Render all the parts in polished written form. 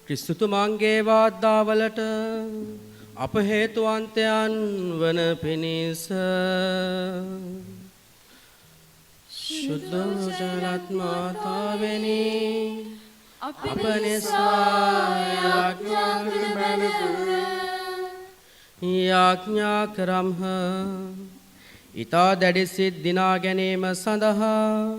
ක්‍රිස්තුතුමන්ගේ වාද්දාවලට අප හේතුවන්තයන් වන පිණිස ශුද්ධ ජලත් මාතාවෙනි අප නිසා යාඥා කරම්හ. ඊතා දැඩි සිත් දිනා ගැනීම සඳහා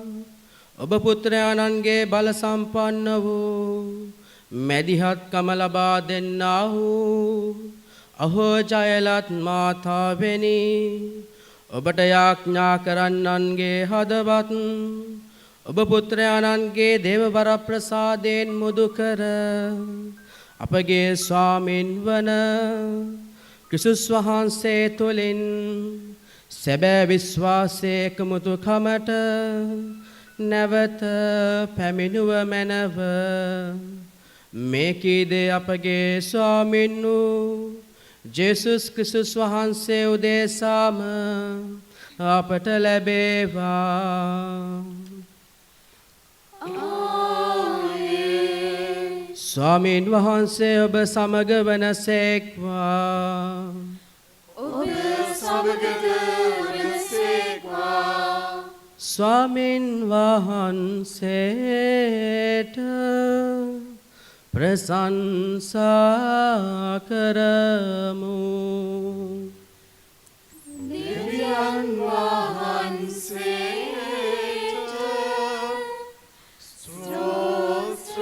ඔබ පුත්‍රයාණන්ගේ බල සම්පන්න වූ මැදිහත්කම ලබා දෙන්නාහු අහෝ ජයලත් මාතාවෙනි ඔබට යාඥා කරන්නන්ගේ හදවත් ඔබ පුත්‍රයාණන්ගේ දේව වරප්‍රසාදයෙන් මුදු කර අපගේ ස්වාමින් වන ක්‍රිස්තුස් වහන්සේ තුළින් සැබෑ විශ්වාසයේ එකමුතුකමට නැවත පැමිණුව මැනව. මේ කීදේ අපගේ ස්වාමින් වූ ජේසුස් ක්‍රිස්තුස් වහන්සේ උදෙසාම අපට ලැබේවා. ස්වාමීන් වහන්සේ ඔබ සමග වනසේක්වා. ඔබ සමග වනසේක්වා. ස්වාමීන් වහන්සේට ප්‍රශංසා කරමු. දෙවියන් වහන්සේට ස්තෝත්‍ර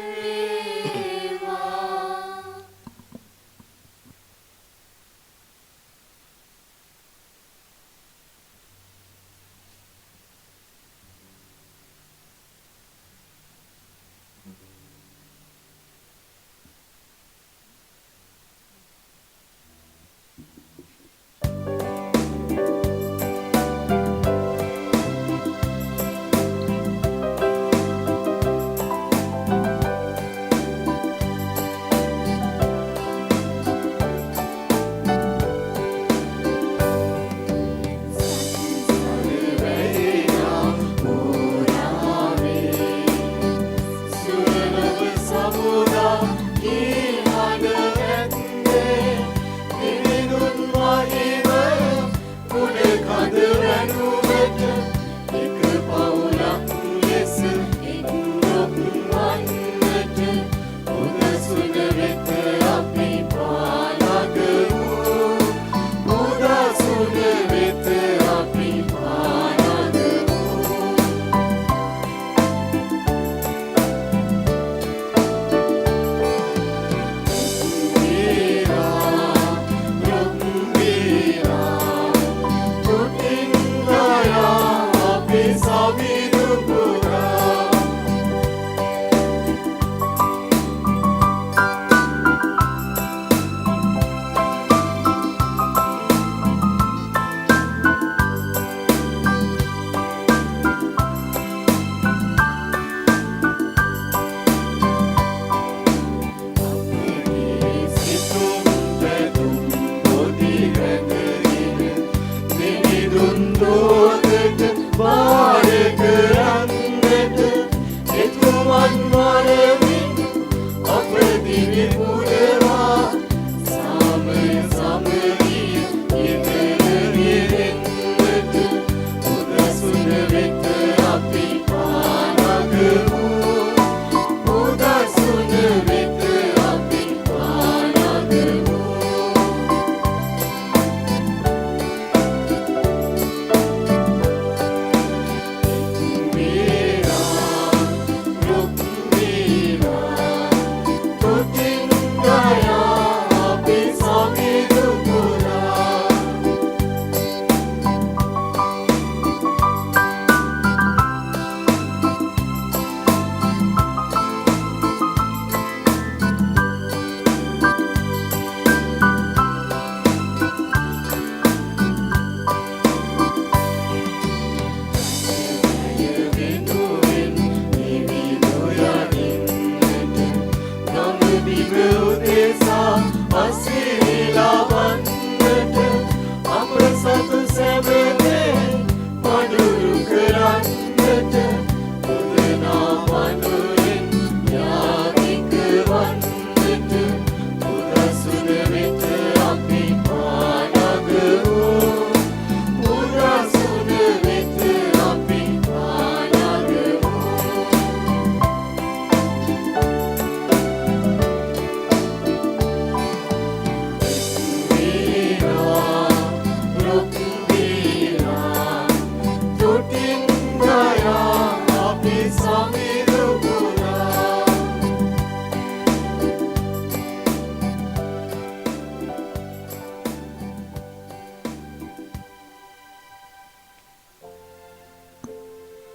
වේවා.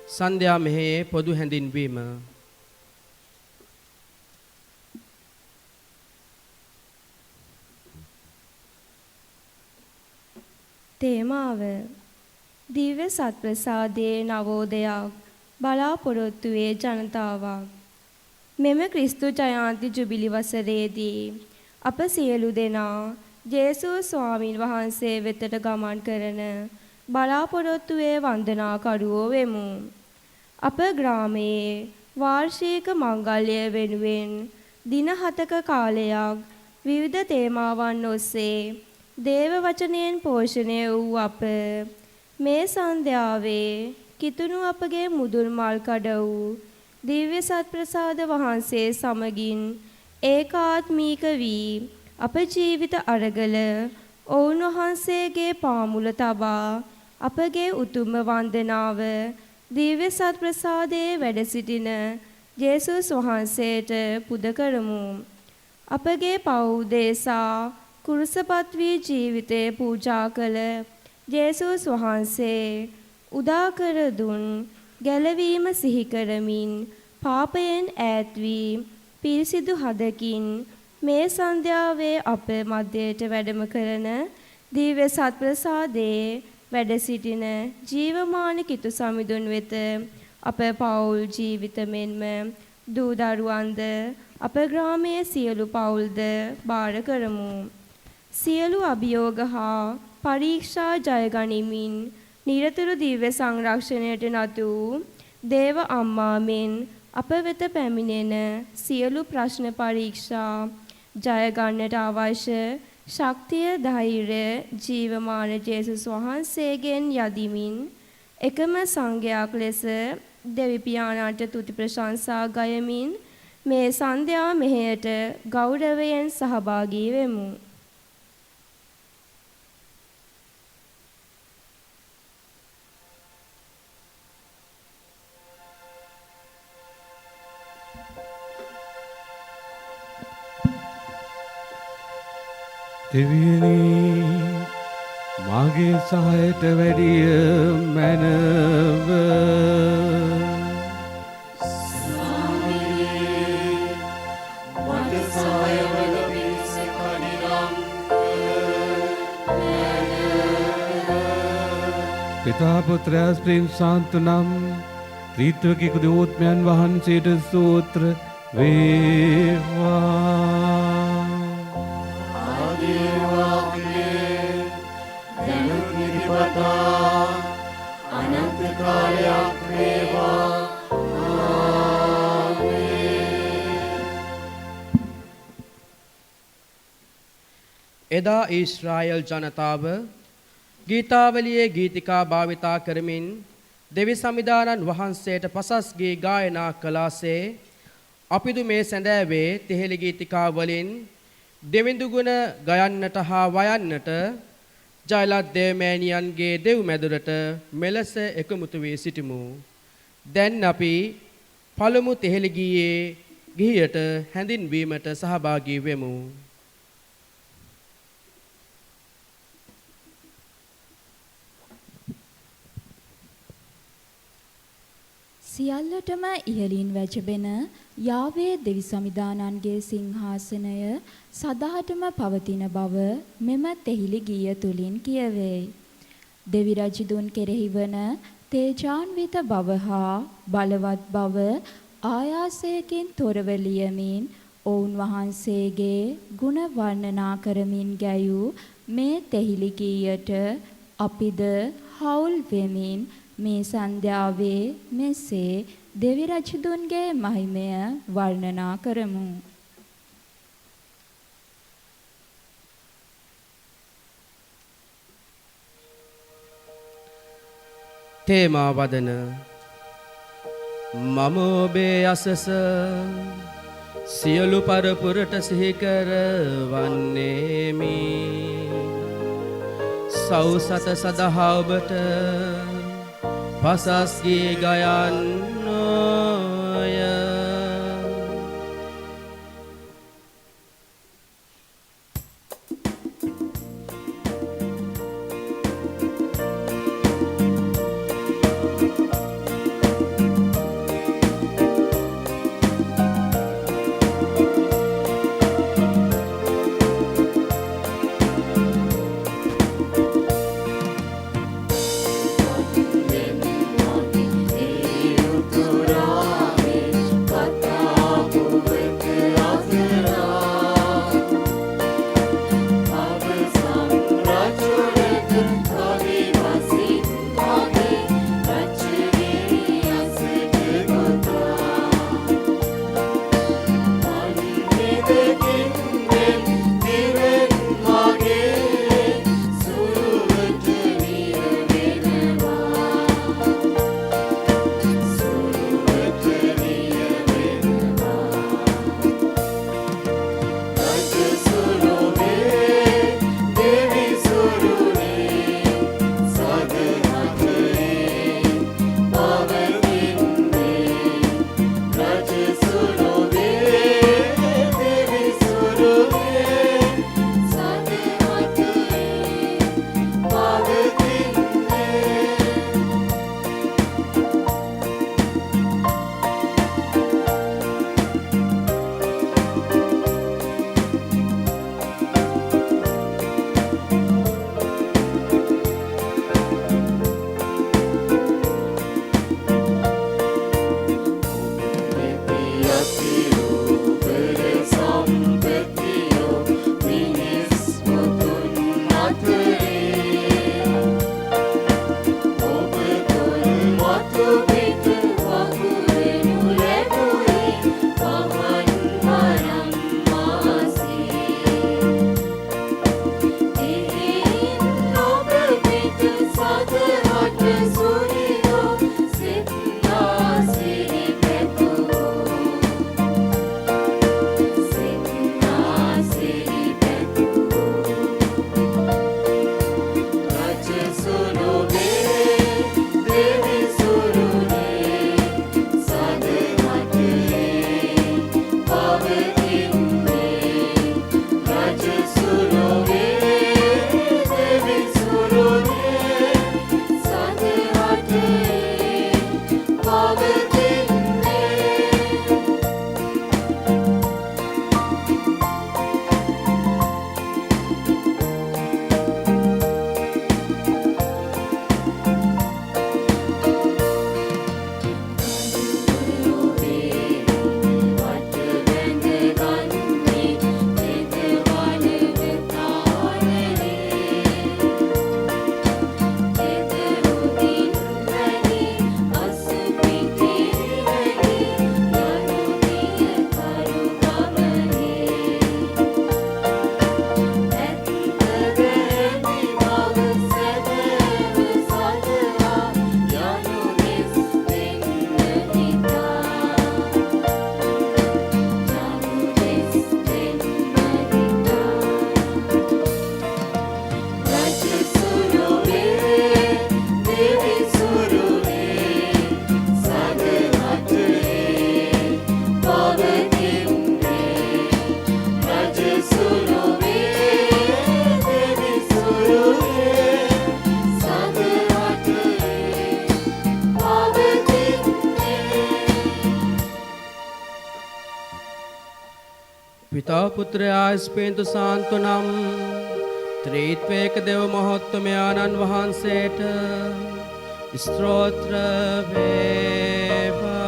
සන්ධ්‍යා මෙහෙයේ පොදු හැඳින්වීම. තේමාව දිව්‍ය සත්ප්‍රසාදයේ නවෝදයක් බලාපොරොත්තුවේ ජනතාවක්. මෙම ක්‍රිස්තු ජයන්ති ජුබිලි වසරේදී අප සියලු දෙනා ජේසුස් ස්වාමින් වහන්සේ වෙතට ගමන් කරන බලාපොරොත්තුවේ වන්දනාකරුවෝ වෙමු. අප ග්‍රාමයේ වාර්ෂික මංගල්‍ය වෙනුවෙන් දින 7ක කාලයක් විවිධ තේමාවන් ඔස්සේ දේව වචනයෙන් පෝෂණය වූ අප මේ සන්ධ්‍යාවේ කිතුණු අපගේ මුදුන් මල් කඩ වූ දිව්‍ය සත්ප්‍රසාද වහන්සේ සමගින් ඒකාත්මීක වී අප ජීවිත අරගල ඔවුන් වහන්සේගේ පාමුල තබා අපගේ උතුම් වන්දනාව දිව්‍ය සත්ප්‍රසාදයේ වැඩ සිටින ජේසුස් වහන්සේට පුද කරමු. අපගේ පෞදේසා කුරුසපත් වී ජීවිතේ පූජා කළ ජේසුස් වහන්සේ උදා කර දුන් ගැලවීම සිහි කරමින් පාපයෙන් ඈත් වී පිරිසිදු හදකින් මේ සන්ධ්‍යාවේ අප මැදයට වැඩම කරන දිව්‍ය සත්ප්‍රසාදයේ වැඩ සිටින ජීවමාන කිතු සමිඳුන් වෙත අප පවුල් ජීවිත මෙන්ම දූ දරුවන්ද අප ග්‍රාමයේ සියලු පවුල්ද බාර කරමු. සියලු අභියෝග හා පරීක්ෂා ජය ගනිමින් නිරතුරු දිව්‍ය සංරක්ෂණයට නතු දේව අම්මා මෙන් අප වෙත පැමිණෙන සියලු ප්‍රශ්න පරීක්ෂා ජය ගන්නට අවශ්‍ය ශක්තිය ධෛර්ය ජීවමාන ජේසුස් වහන්සේගෙන් යදිමින් එකම සංඝයාක් ලෙස දෙවි පියාණන්ට තුති ප්‍රශංසා ගයමින් මේ සන්ධ්‍යා මෙහෙයට ගෞරවයෙන් සහභාගී වෙමු. දෙවියනි මාගේ සහයට වැඩිය මැනව මට සායවල පිස කනිරම් පිතා පුත්‍රයා ස්ත්‍රීන් ශාන්තු නම් ත්‍රිත්වකික දෝත්මයන් වහන්සේට ස්තෝත්‍ර වේවා. අනන්ත කාලයක් වේවා. එදා ඊශ්‍රායල් ජනතාව ගීතාවලියේ ගීතිකා භාවිතා කරමින් දෙවි සමිදානන් වහන්සේට පසස් ගී ගායනා කළාසේ අපිදු මේ සැඳෑවේ තෙහෙලි ගීතිකා වලින් දෙවිඳු ගුණ ගයන්නට හා වයන්නට ජයලත් දේවමෑණියන්ගේ දෙව් මැදුරට මෙලෙස එකමුතු වී සිටිමු. දැන් අපි පළමු තෙහෙලි ගීයේ ගිහියට හැඳින්වීමට සහභාගී වෙමු. සියල්ලටම ඉහළින් වැජබෙන යාවේ දෙවි සමිදානන්ගේ සිංහාසනය සදාටම පවතින බව මෙම තෙහිලි ගීය තුලින් කියවේ. දෙවි රජුන් කෙරෙහි වන තේජාන්විත බව හා බලවත් බව ආයාසයකින් තොරව ලියමින් ඔවුන් වහන්සේගේ ගුණ වර්ණනා කරමින් ගැයූ මේ තෙහිලි ගීයට අපිද හවුල් වෙමින් මේ සන්ධ්‍යාවේ මෙසේ දෙවි රජුන්ගේ මහිමය වර්ණනා කරමු. තේමා වදන මම ඔබේ අසස සියලු පරපුරට සිහි කරවන්නේමි. සෞසත සදහා ඔබට පසස් ගී ගයන්නෝය. पिता पुत्रයා ස්පේන්තු සාන්තු නම් ත්‍රිත්වයක දෙව මහත්මයාණන් වහන්සේට ස්තෝත්‍ර වේවා.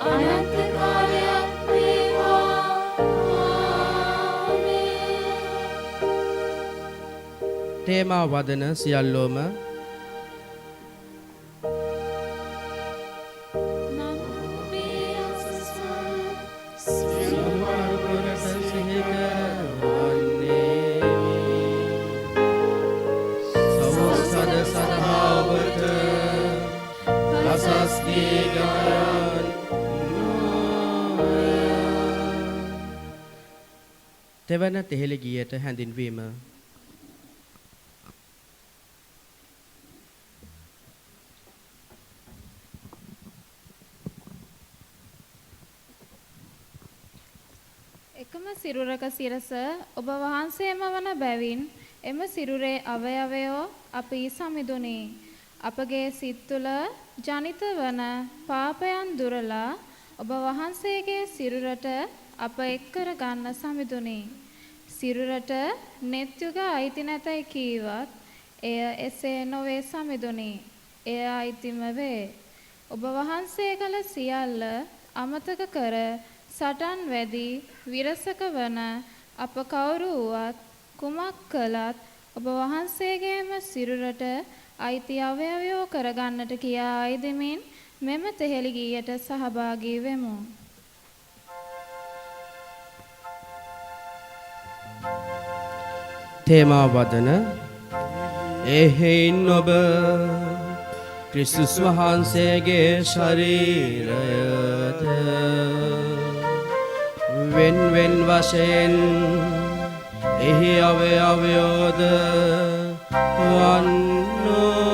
අනන්ත කාලයක් වේවා. තේමා වදන සියල්ලෝම තෙවන තෙහෙළි ගීයට හැඳින්වීම. එකම සිරුරක සිරස ඔබ වහන්සේම වන බැවින් එම සිරුරේ අවයවයෝ අපි සමිදුනි. අපගේ සිත් තුළ ජනිත වන පාපයන් දුරලා ඔබ වහන්සේගේ සිරුරට අප එක්කර ගන්න සමිදුනි. සිරුරට net යුග අයිති නැතයි කීවත් එය එසේ නොවේ සමිදුනි. එය අයිතිම වේ. ඔබ වහන්සේ කළ සියල්ල අමතක කර සටන් වැදි විරසක වන අප කවුරු වුවත් කුමක් කළත් ඔබ වහන්සේගේම සිරුරට අයිති අවයවයෝ කරගන්නට කියා අයදමින් මෙම තෙහෙළි ගීයට සහභාගී වෙමු. තේමා වදන එහෙයින් ඔබ ක්‍රිස්තුස් වහන්සේගේ ශරීරයද wen වශයෙන් එහි අවයවයෝද වන්නෝය.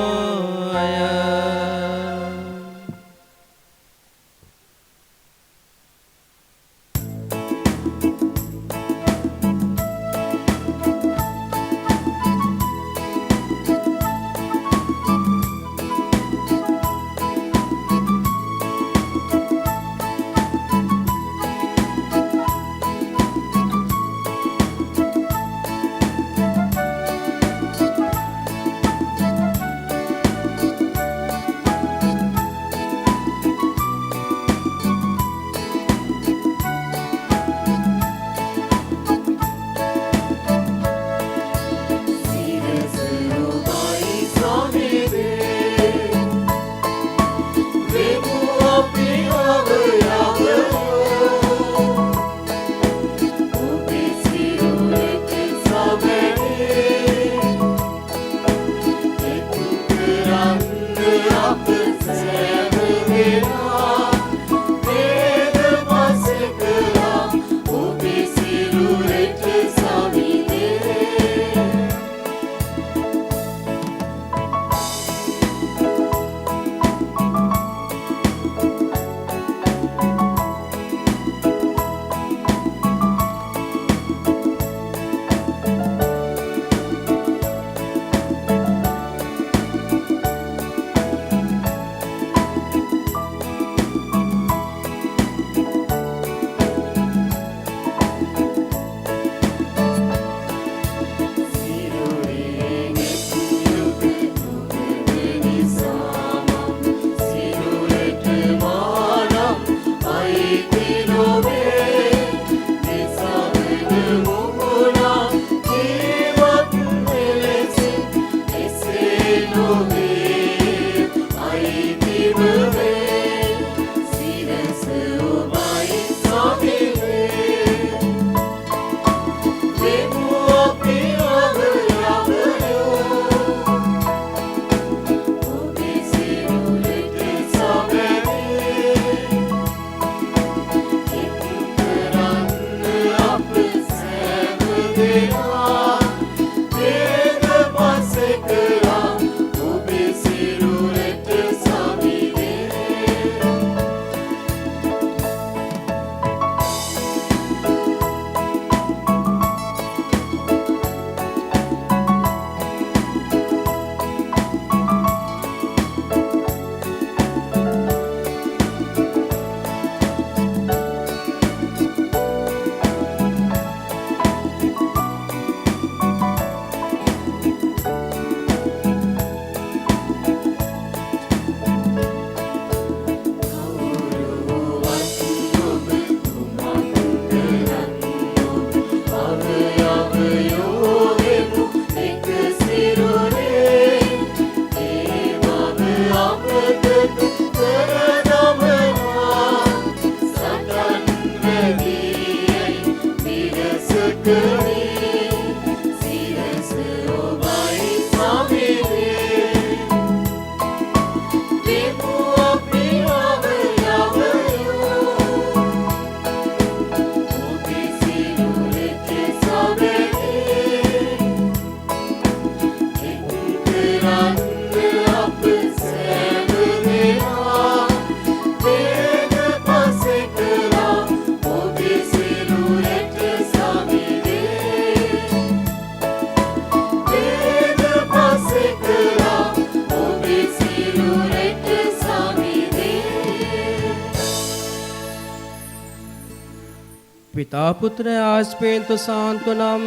पिता पुत्र आस्पेंतु सांतु नम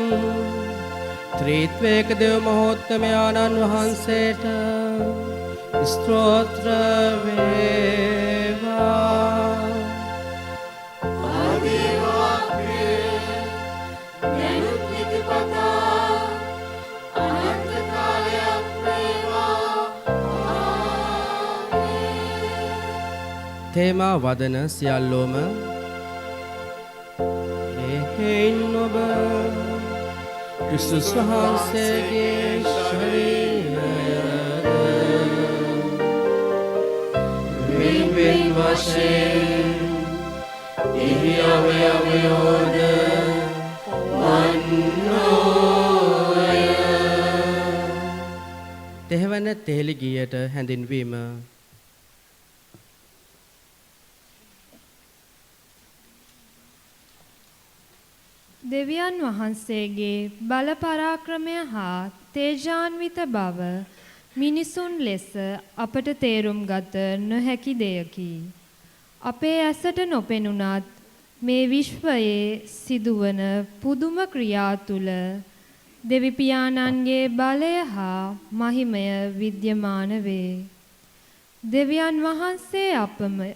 त्रित्वेक देव महोत्तम आनंद वහන්සේට ස්තෝත්‍ර වේවා. තේමා වදන සියල්ලෝම එහෙයින් ඔබ ක්‍රිස්තුස් වහන්සේගේ ශරීරයද වෙන් වශයෙන් එහි අවයවයෝද වන්නෝය. තෙහෙවන තෙහෙලි ගීයට හැඳින්වීම. දෙවියන් වහන්සේගේ බල පරාක්‍රමය හා තේජාන්විත බව මිනිසුන් ලෙස අපට තේරුම් ගත නොහැකි දෙයකි. අපේ ඇසට නොපෙනුනත් මේ විශ්වයේ සිදුවන පුදුම ක්‍රියා තුල දෙවි පියාණන්ගේ බලය හා මහිමය විද්‍යමාන වේ. දෙවියන් වහන්සේ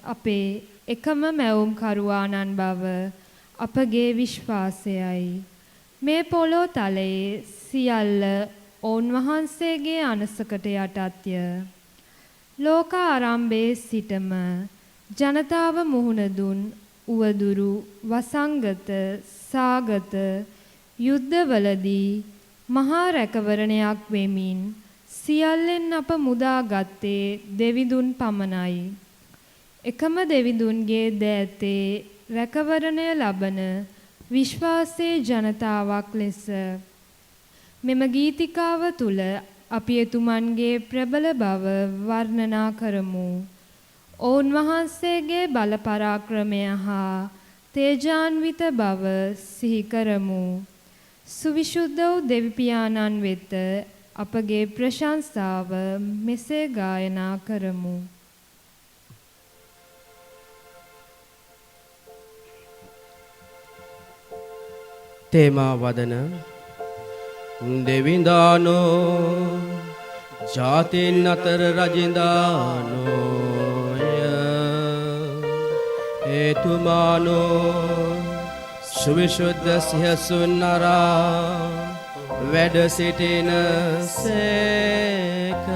අපේ එකම මැවුම් කරුවාණන් බව අපගේ විශ්වාසයයි. මේ පොළොව තලයේ සියල්ල ඔවුන් වහන්සේගේ අනසකට යටත්ය. ලෝක ආරම්භයේ සිටම ජනතාව මුහුණ දුන් උවදුරු වසංගත සාගත යුද්ධවලදී මහා රැකවරණයක් වෙමින් සියල්ලෙන් අප මුදා ගත්තේ දෙවිඳුන් පමණයි. එකම දෙවිඳුන්ගේ දෑතේ රැකවරණය ලබන විශ්වාසයේ ජනතාවක් ලෙස මෙම ගීතිකාව තුල අපි එතුමන්ගේ ප්‍රබල බව වර්ණනා කරමු. ඔවුන් වහන්සේගේ බල පරාක්‍රමය හා තේජාන්විත බව සිහි කරමු. සුවිශුද්ධ වූ දෙවි පියාණන් වෙත අපගේ ප්‍රශංසාව මෙසේ ගායනා කරමු. තේමා වදන දෙවිඳානෝ ජාතීන් අතර රජින්දානෝය. හේතුමානෝ සුවිශුද්ධ සිහසුන් නරා වැඩ සිටින සේක.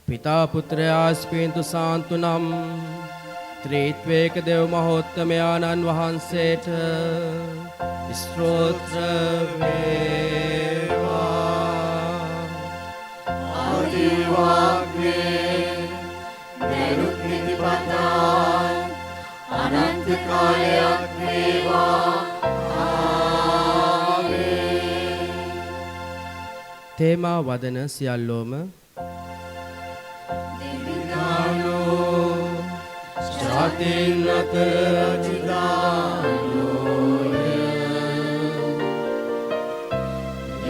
පිතා පුත්‍රයා ස්පීන්තු සාන්තු නම් ත්‍රිත්වේක දේව මහෝත්තමයාණන් වහන්සේට ස්තෝත්‍ර වේවා. ආදිවාග්නේ දෙනුත් නිතිපතා අනන්ත කාලයක් වේවා. ආමේන්. තේමා වදන සියල්ලෝම ජාතීන් අතර ජුදානෝය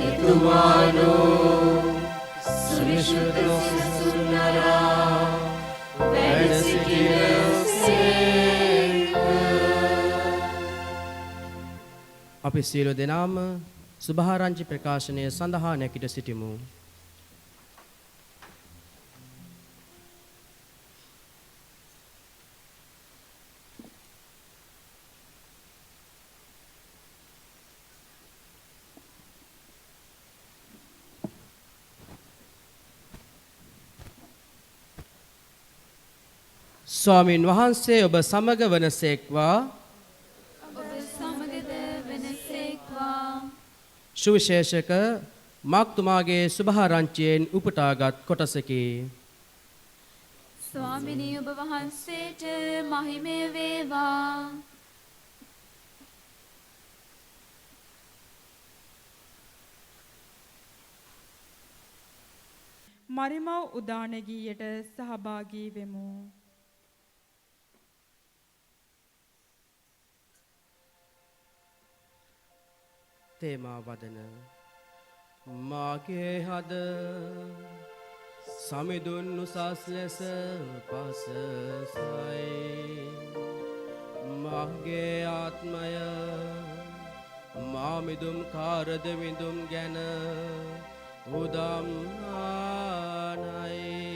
එතුමානෝ සවිශුද්ධ සුන්නරා වැඩ සිටිනසේක. අපි සියලු දෙනාම සුභාරංචි ප්‍රකාශනය සඳහා නැගිට සිටිමු. ස්වාමින් වහන්සේ ඔබ සමග වනසේක්වා. ඔබ සමගද වෙනසේක්වා. සුවිශේෂක මාක්තුමාගේ සුභාරංචියෙන් උපුටාගත් කොටසකි. ස්වාමිනී ඔබ වහන්සේට මහිමය වේවා. මරිමව් උදාන ගීයට සහභාගී වෙමු. තේමා වදන මාගේ හද සමිඳුන් උසස් ලෙස පසසයි. මාගේ ආත්මය මාමිදුම් කාරද විඳුම් ගැන උදම් ආනයි. Hey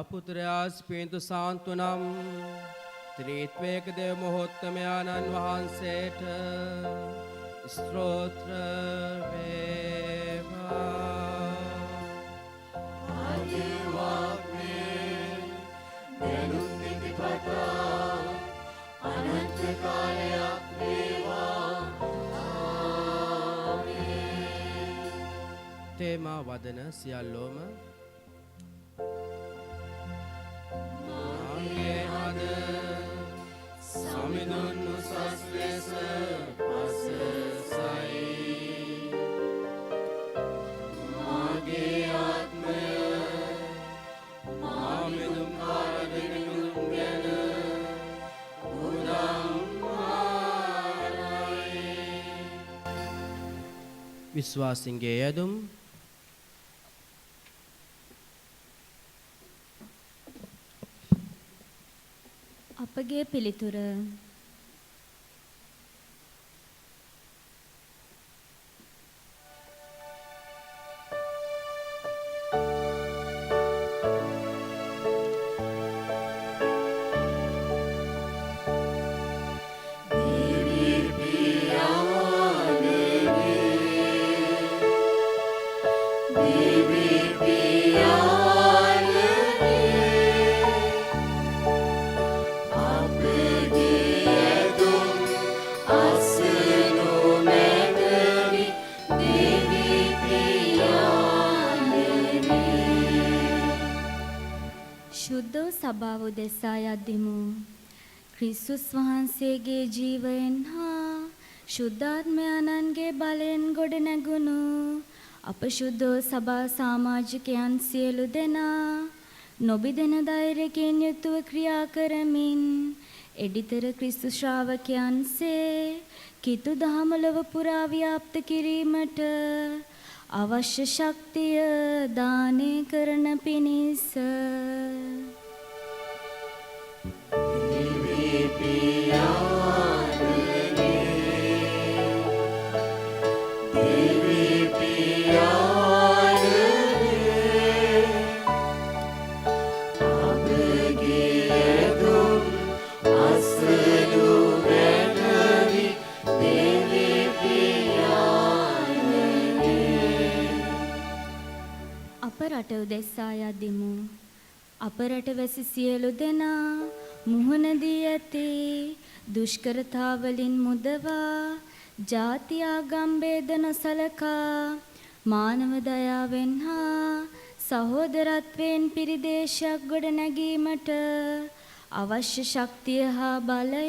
පුත්‍රයා ස්පීන්තු සාන්තු නම් ත්‍රිත්වයක දේව මහෝත්තමයාණන් වහන්සේට ස්තෝත්‍ර වේවා. අනන්ත කාලයක් වේවා. තේමා වදන සියල්ලෝම මාගේ හද සමිඳුන් උසස් ලෙස පසසයි. මාගේ ආත්මය මාමිදුම් කාරදෙනුම් ගැන විශ්වාසින්ගේ යදුම් අපගේ පිළිතුර සභාව උදෙසා යද්දිමු. ක්‍රිස්තුස් වහන්සේගේ ජීවයෙන් හා ශුද්ධාත්මයන්ගේ බලයෙන් ගොඩ නැගුණු අපශුද්ධ සභා සමාජිකයන් සියලු දෙනා නොබිදෙන ධෛර්යයෙන් යුතුව ක්‍රියා කරමින් එඩිතර ක්‍රිස්තු ශ්‍රාවකයන්සේ කිතු දහම ලොව පුරා ව්‍යාප්ත කිරීමට අවශ්‍ය ශක්තිය දානය කරන පිණිස රට උදෙසා යදිමු. අප රට වැසි සියලු දෙනා මුහුණ දී ඇති දුෂ්කරතාවලින් මුදවා ජාති ආගම් ભેද නොසලකා මානව දයාවෙන් හා සහෝදරත්වයෙන් පිරි දේශයක් ගොඩ නැගීමට අවශ්‍ය ශක්තිය හා බලය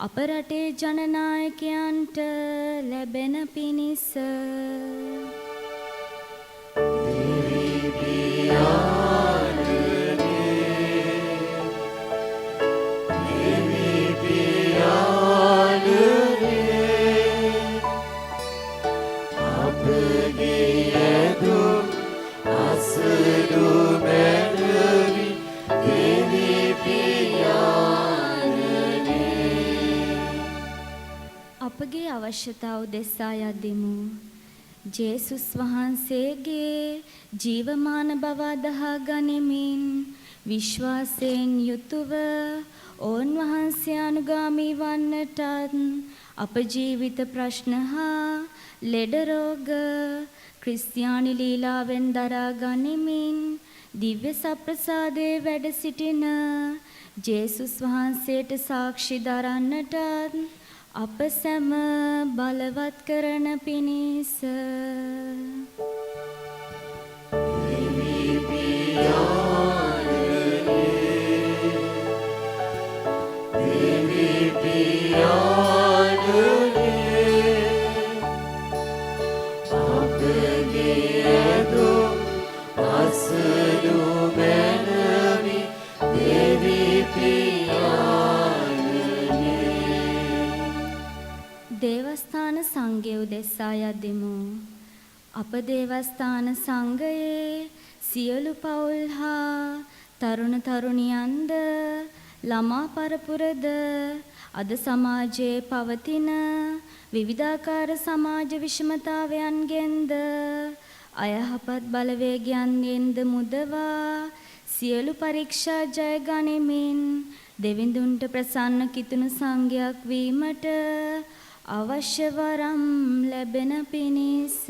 අප රටේ ජනනායකයන්ට ලැබෙන පිණිස අපගේ අවශ්‍යතාව උදෙසා යදිමු. ජේසුස් වහන්සේගේ ජීවමාන බව අදහා ගනිමින් විශ්වාසයෙන් යුතුව ඔවුන් වහන්සේ අනුගාමී වන්නටත් අප ජීවිත ප්‍රශ්න හා ලෙඩ රෝග ක්‍රිස්තියානි ලීලාවෙන් දරා ගනිමින් දිව්‍ය සප්‍රසාදයේ වැඩ සිටින ජේසුස් වහන්සේට සාක්ෂි දරන්නටත් අප සැම බලවත් කරන පිණිස දේවස්ථාන සංඝය උදෙසා යදිමු. අප දේවස්ථාන සංඝයේ සියලු පවුල් හා තරුණ තරුණියන්ද ළමා පරපුරද අද සමාජයේ පවතින විවිධාකාර සමාජ විෂමතාවයන්ගෙන්ද අයහපත් බලවේගයන්ගෙන්ද මුදවා සියලු පරීක්ෂා ජය ගනිමින් දෙවිඳුන්ට ප්‍රසන්න කිතුණු සංඝයක් වීමට අවශ්‍ය වරම් ලැබෙන පිණිස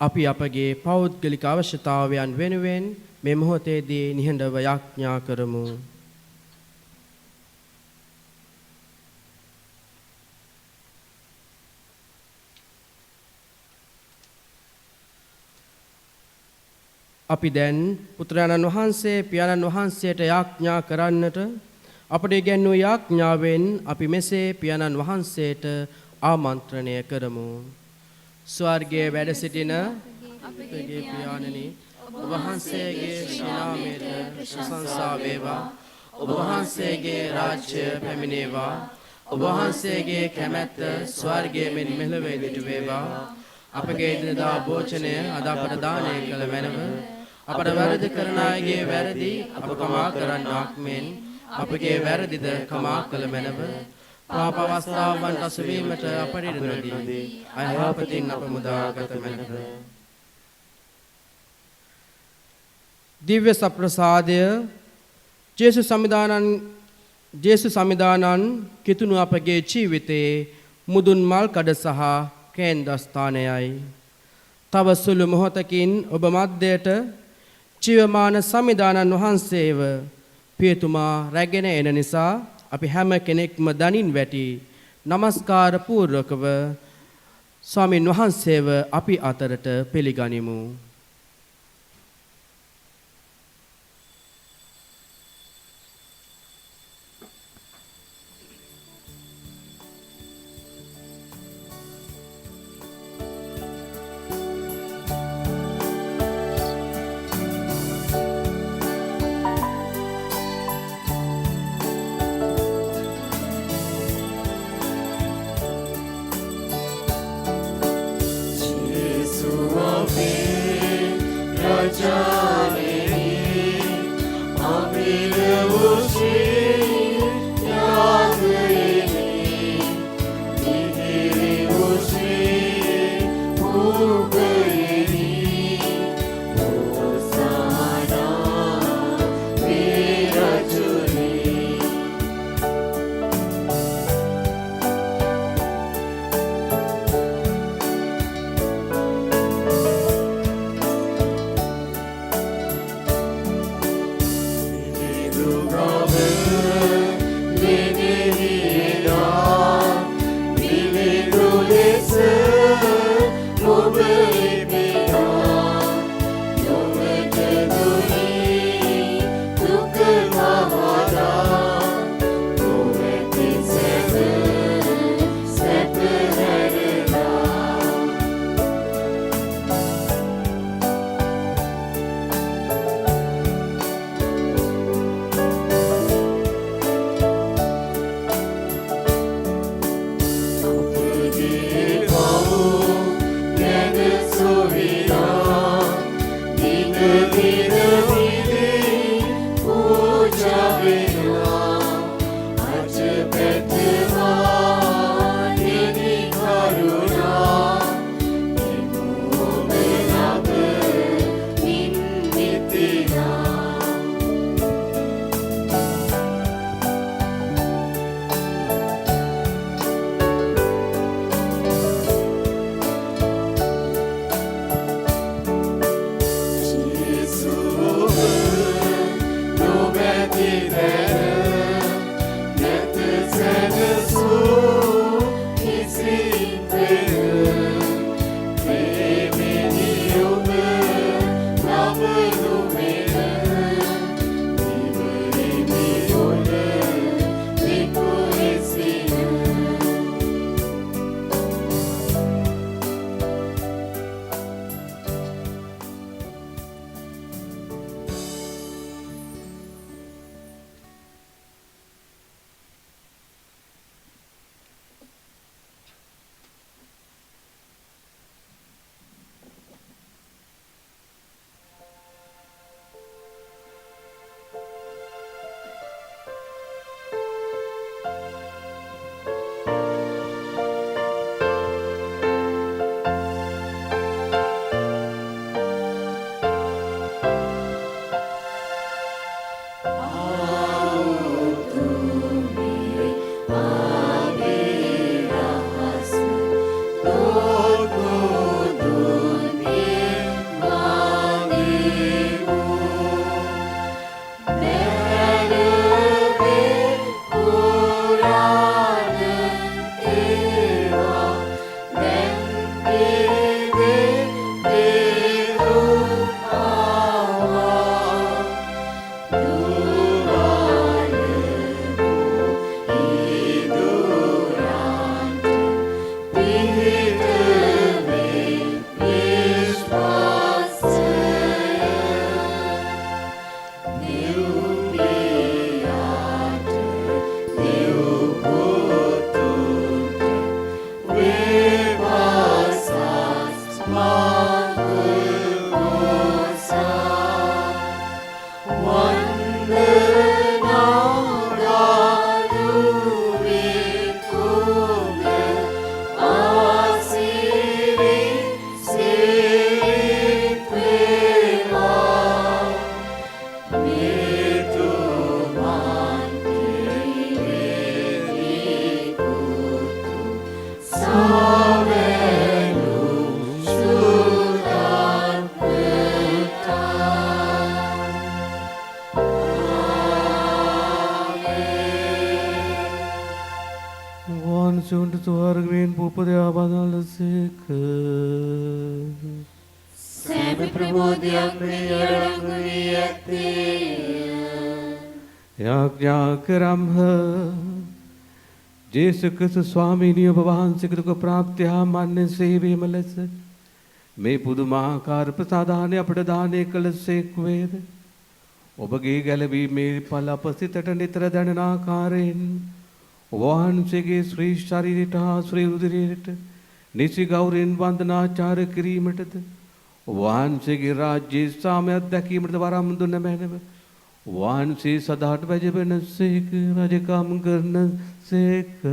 අපි අපගේ පෞද්ගලික අවශ්‍යතාවයන් වෙනුවෙන් මේ මොහොතේදී නිහඬව යාඥා කරමු. අපි දැන් පුත්‍රයන්න් වහන්සේ පියාණන් වහන්සේට යාඥා කරන්නට අපට ඉගැන්වූ යාඥාවෙන් අපි මෙසේ පියාණන් වහන්සේට ආමන්ත්‍රණය කරමු. ස්වර්ගයේ වැඩ සිටින අපගේ පියාණනි, ඔබ වහන්සේගේ නාමයට ප්‍රශංසා වේවා. ඔබ වහන්සේගේ රාජ්‍ය පැමිණේවා. ඔබ වහන්සේගේ කැමැත්ත ස්වර්ගයේ මෙන් මෙලොව ඉදිරි වේවා. අපගේ දිනදා භෝජනය අද අපට දානය කළ මැනව. අපට වැරදි කරන අයගේ වැරදි අප කමා කරන්නාක් මෙන් අපගේ වැරදිද කමා කළ මැනව. පාප අවස්ථාවන් රසවීමට අපට ඉඩ නොදී අයහපතින් අප මුදාගත මැනව. දිව්‍ය සප්‍රසාදය ජේසු සමිදානන් කිතුණු අපගේ ජීවිතයේ මුදුන් මල් කඩ සහ කේන්ද්‍රස්ථානයයි. තව සුළු මොහොතකින් ඔබ මැදයට ජීවමාන සමිදානන් වහන්සේව පියතුමා රැගෙන එන නිසා අපි හැම කෙනෙක්ම දනින් වැටි নমස්කාර පූර්වකව ස්වාමින් වහන්සේව අපි අතරට පිළිගනිමු. සෑම ප්‍රබෝධයක් මේ අඩංගු වී ඇත්තේ යාඥා කරම්හ ජේසු ක්‍රිස්තුස් ස්වාමීනි ඔබ වහන්සේ දුක ප්‍රාප්තිය හා මරණය සේවීම ලෙස මේ පුදුමාකාර ප්‍රසාදානය අපට දානය කළසේක් වේද. ඔබගේ ගැලවීමේ ඵල අප සිතට නිතර දැනෙන ආකාරයෙන් ඔබ වහන්සේගේ ශ්‍රී ශරීරයට හා ශ්‍රී රුධිරයට නිසි ගෞරවයෙන් වන්දනාචාර කිරීමටද ඔබ වහන්සේගේ රාජ්‍යයේ සාමයක් දැකීමටද වරම් දුන්න මැනව. වහන්සේ සදාට වැජබෙන සේක රජකම් කරන සේක.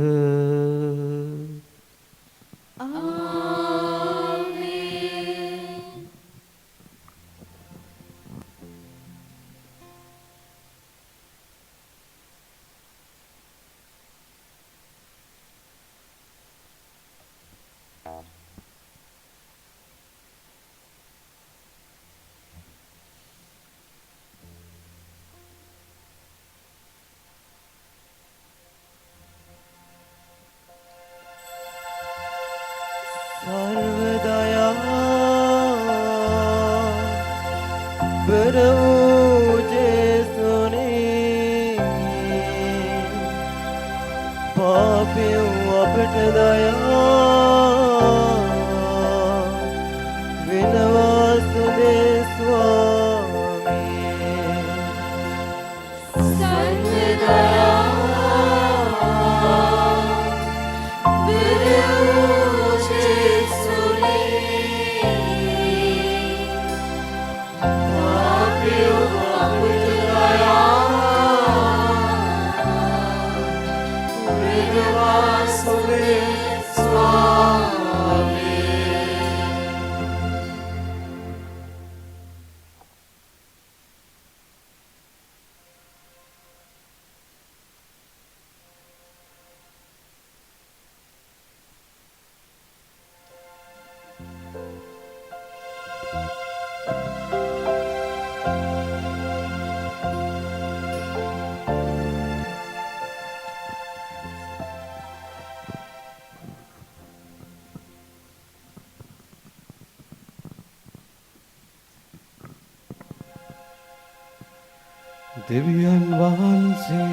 දෙවියන් වහන්සේ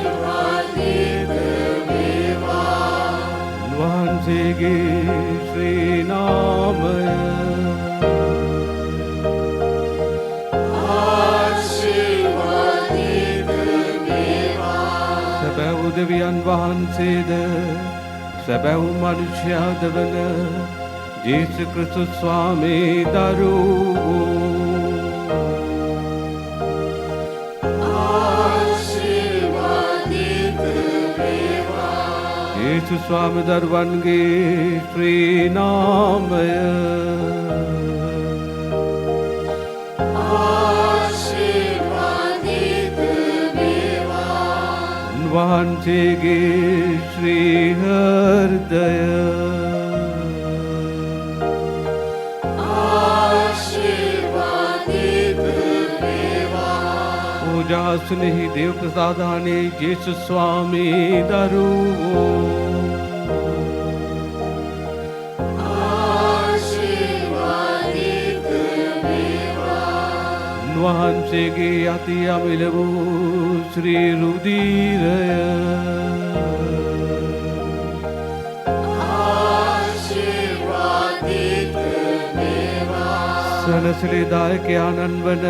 ආශිර්වාදිත වේවා. වහන්සේගේ ශ්‍රී නාමය ආශිර්වාදිත වේවා. සැබෑ දෙවියන් වහන්සේද සැබෑ මනුෂ්‍යයාද වන ජේසු ක්‍රිස්තුස් ස්වාමී දරුවෝ ආශිර්වාදිත වේවා. ජේසු ස්වාමී දරුවන්ගේ ශ්‍රී නාමය ආශිර්වාදිත වේවා. උන්වහන්සේගේ ශ්‍රී හෘදය पूजासुनि देव प्रसादाने जेसु स्वामी दरुवो आशीर्वादित वेवा. वහන්සේගේ අති අමිල වූ ශ්‍රී රුධිරය ආශිර්වාදිත වේවා. සනසලිදායක ආනන් වන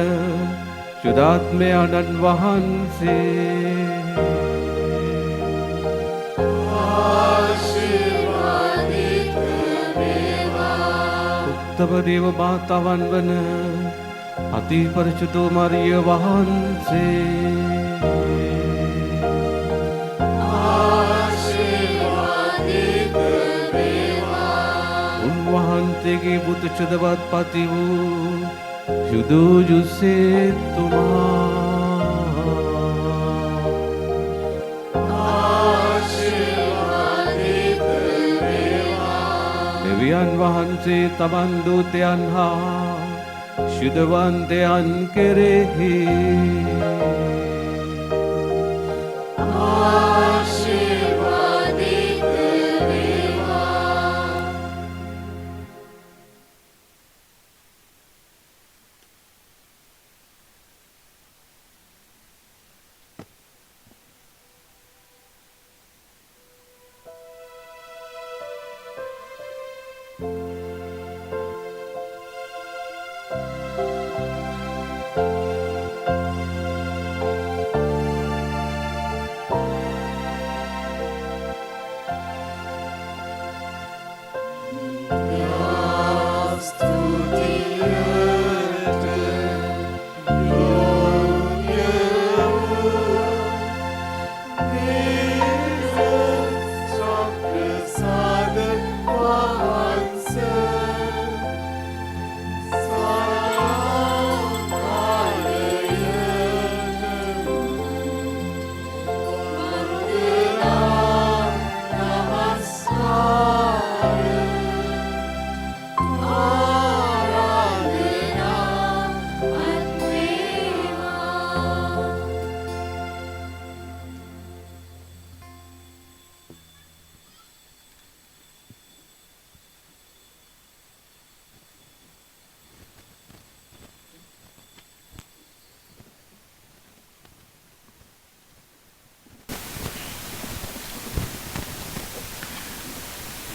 शुद्धात्म्यानंद वහන්සේ आशीर्वादित वेवा. उत्तम देव मातावन वන अति परिशुद्ध मरिय वහන්සේ आशीर्वादित वेवा. उन्वහන්සේගේ බුදු චුදවත් පති වූ शुदो जुसे आशीर्वादित वेवा. දෙවියන් වහන්සේ තමන් දූතයන් හා ශුද්ධවන්තයන් කෙරෙහි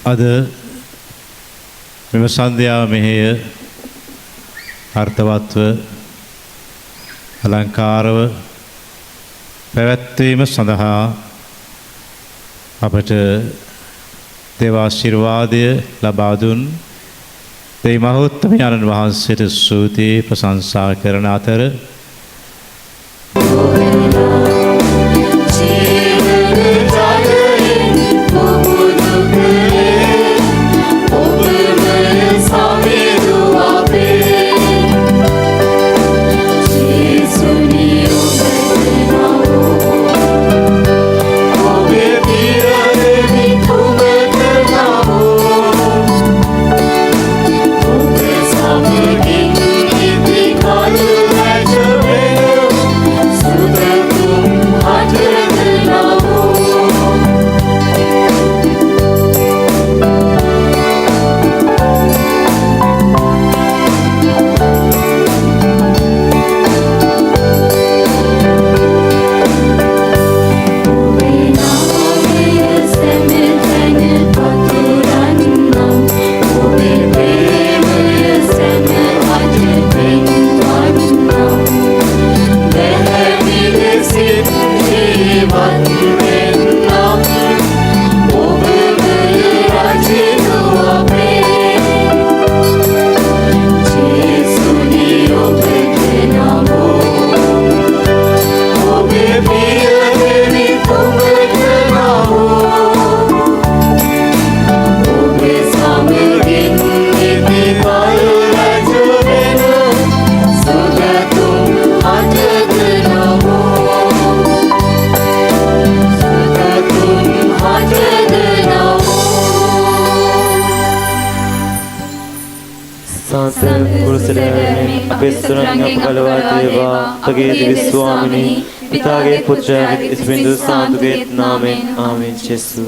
අද මෙම සන්ධ්‍යාව මෙහෙය අර්ථවත්ව අලංකාරව පැවැත්වීම සඳහා අපට දේව ආශිර්වාදය ලබා දුන් දෙවි මහෝත්තමයන්න් වහන්සේට ස්තුති ප්‍රශංසා කරන අතර අපගේ දිව්‍ය ස්වාමිනී පිතාගේ පුත්‍රයාගේ ඉස්බින්දු සාන්තුගේ නාමයෙන් ආමේන්. ජේසු